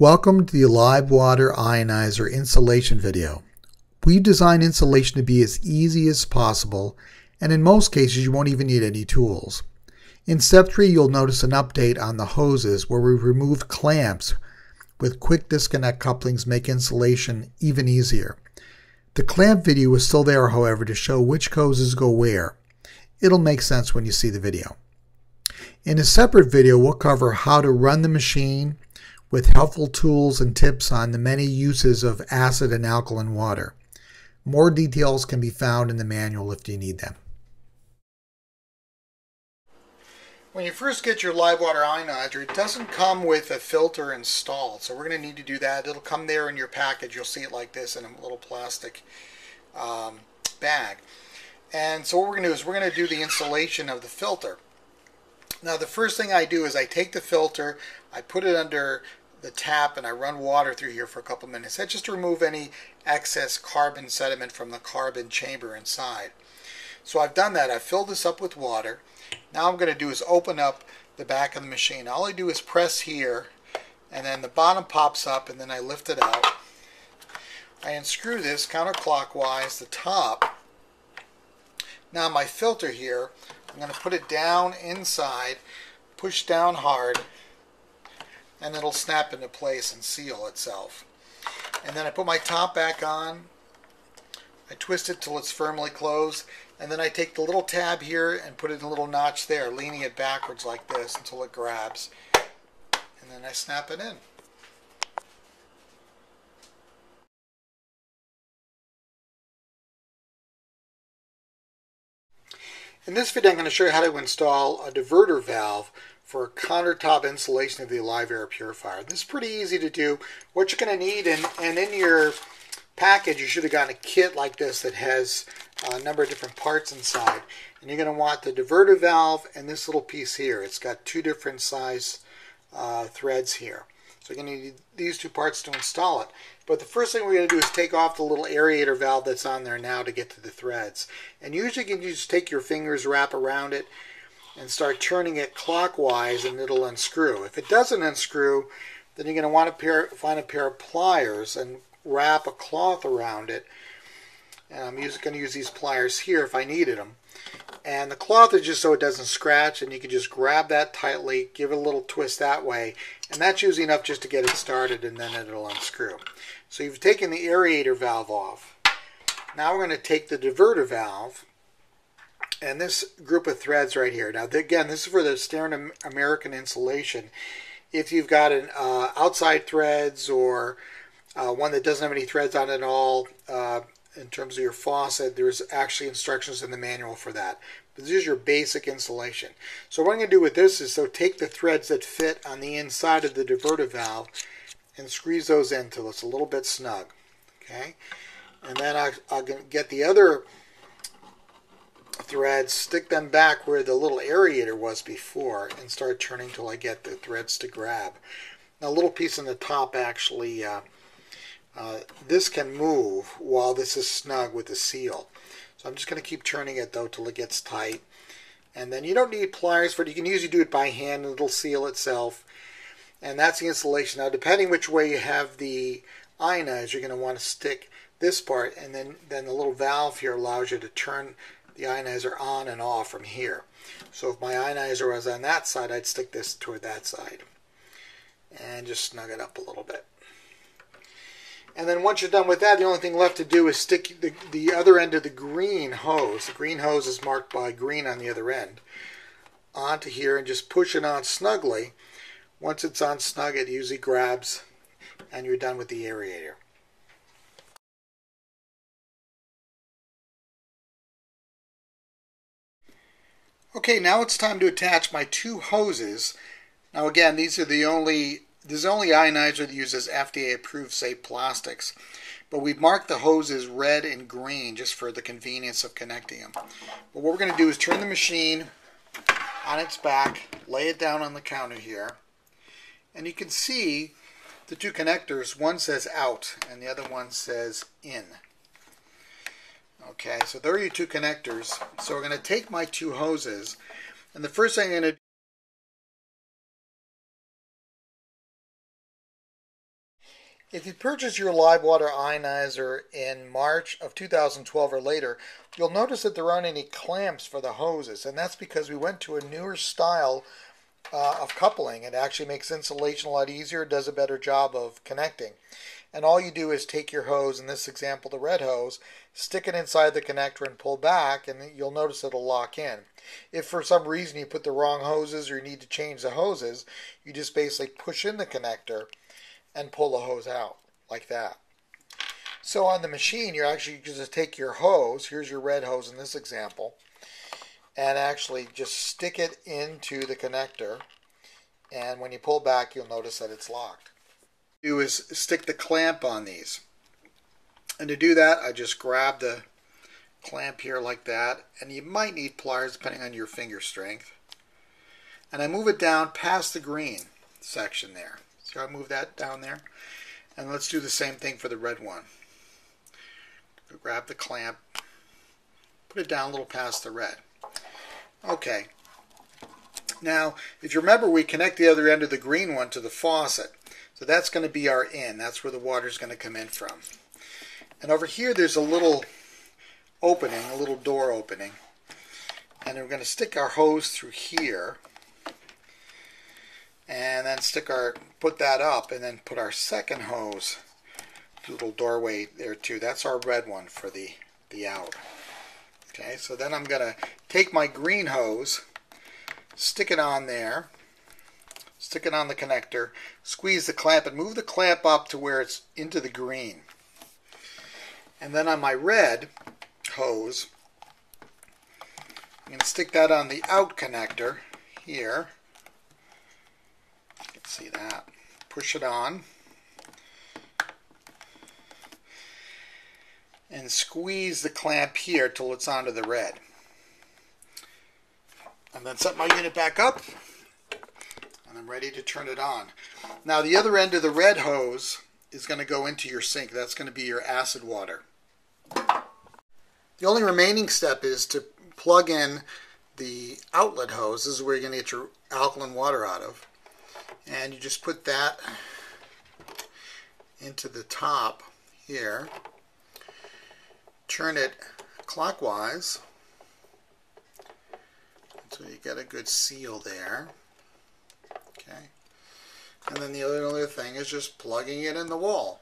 Welcome to the Live Water Ionizer installation video. We've designed installation to be as easy as possible, and in most cases you won't even need any tools. In step 3 you'll notice an update on the hoses where we've removed clamps with quick disconnect couplings make installation even easier. The clamp video is still there, however, to show which hoses go where. It'll make sense when you see the video. In a separate video we'll cover how to run the machine with helpful tools and tips on the many uses of acid and alkaline water. More details can be found in the manual if you need them. When you first get your live water ionizer, it doesn't come with a filter installed, so we're going to need to do that. It'll come there in your package. You'll see it like this in a little plastic bag. And so what we're going to do is we're going to do the installation of the filter. Now the first thing I do is I take the filter, I put it under the tap, and I run water through here for a couple minutes. That's just to remove any excess carbon sediment from the carbon chamber inside. So I've done that. I've filled this up with water. Now I'm going to do is open up the back of the machine. All I do is press here, and then the bottom pops up, and then I lift it out. I unscrew this counterclockwise, the top. Now my filter here, I'm going to put it down inside, push down hard, and it'll snap into place and seal itself. And then I put my top back on, I twist it till it's firmly closed, and then I take the little tab here and put it in a little notch there, leaning it backwards like this until it grabs, and then I snap it in. In this video I'm going to show you how to install a diverter valve for countertop insulation of the live air purifier. This is pretty easy to do. What you're going to need, and in your package you should have gotten a kit like this that has a number of different parts inside. And you're going to want the diverter valve and this little piece here. It's got two different size threads here. So you're going to need these two parts to install it. But the first thing we're going to do is take off the little aerator valve that's on there now to get to the threads. And usually you can just take your fingers, wrap around it, and start turning it clockwise, and it'll unscrew. If it doesn't unscrew, then you're going to want to find a pair of pliers and wrap a cloth around it. And I'm going to use these pliers here if I needed them. And the cloth is just so it doesn't scratch, and you can just grab that tightly, give it a little twist that way, and that's usually enough just to get it started, and then it'll unscrew. So you've taken the aerator valve off. Now we're going to take the diverter valve and this group of threads right here. Now again, this is for the standard American insulation. If you've got an outside threads or one that doesn't have any threads on it at all, in terms of your faucet, there's actually instructions in the manual for that. But this is your basic insulation. So what I'm going to do with this is take the threads that fit on the inside of the diverter valve and squeeze those in until it's a little bit snug. Okay, and then I'll get the other threads, stick them back where the little aerator was before, and start turning till I get the threads to grab. Now a little piece on the top actually, this can move while this is snug with the seal. So I'm just going to keep turning it though till it gets tight. And then you don't need pliers for it. You can usually do it by hand and it'll seal itself. And that's the installation. Now depending which way you have the ionizer, you're going to want to stick this part, and then the little valve here allows you to turn the ionizer on and off from here. So if my ionizer was on that side, I'd stick this toward that side and just snug it up a little bit. And then once you're done with that, the only thing left to do is stick the other end of the green hose. The green hose is marked by green on the other end onto here, and just push it on snugly. Once it's on snug, it usually grabs and you're done with the aerator. Okay, now it's time to attach my two hoses. Now again, this is the only ionizer that uses FDA approved safe plastics. But we've marked the hoses red and green just for the convenience of connecting them. But what we're going to do is turn the machine on its back, lay it down on the counter here, and you can see the two connectors. One says out and the other one says in. Okay, so there are your two connectors. So we're going to take my two hoses, and the first thing I'm going to If you purchase your live water ionizer in March of 2012 or later, you'll notice that there aren't any clamps for the hoses, and that's because we went to a newer style of coupling. It actually makes installation a lot easier, does a better job of connecting. And all you do is take your hose, in this example the red hose, stick it inside the connector and pull back, and you'll notice it'll lock in. If for some reason you put the wrong hoses or you need to change the hoses, you just basically push in the connector and pull the hose out like that. So on the machine, you're actually just take your hose, here's your red hose in this example, and actually just stick it into the connector, and when you pull back you'll notice that it's locked. What you do is stick the clamp on these, and to do that I just grab the clamp here like that, and you might need pliers depending on your finger strength, and I move it down past the green section there. So I move that down there, and let's do the same thing for the red one. Grab the clamp, put it down a little past the red. Okay. Now, if you remember, we connect the other end of the green one to the faucet. So that's going to be our in. That's where the water is going to come in from. And over here there's a little opening, a little door opening. And we're going to stick our hose through here. And then put that up, and then put our second hose through the little doorway there too. That's our red one for the out. Okay, so then I'm going to take my green hose, stick it on there, stick it on the connector, squeeze the clamp, and move the clamp up to where it's into the green. And then on my red hose, I'm going to stick that on the out connector here. You can see that. Push it on. And squeeze the clamp here till it's onto the red. And then set my unit back up, and I'm ready to turn it on. Now the other end of the red hose is going to go into your sink. That's going to be your acid water. The only remaining step is to plug in the outlet hose. This is where you're going to get your alkaline water out of. And you just put that into the top here. Turn it clockwise so you get a good seal there. Okay. And then the other thing is just plugging it in the wall.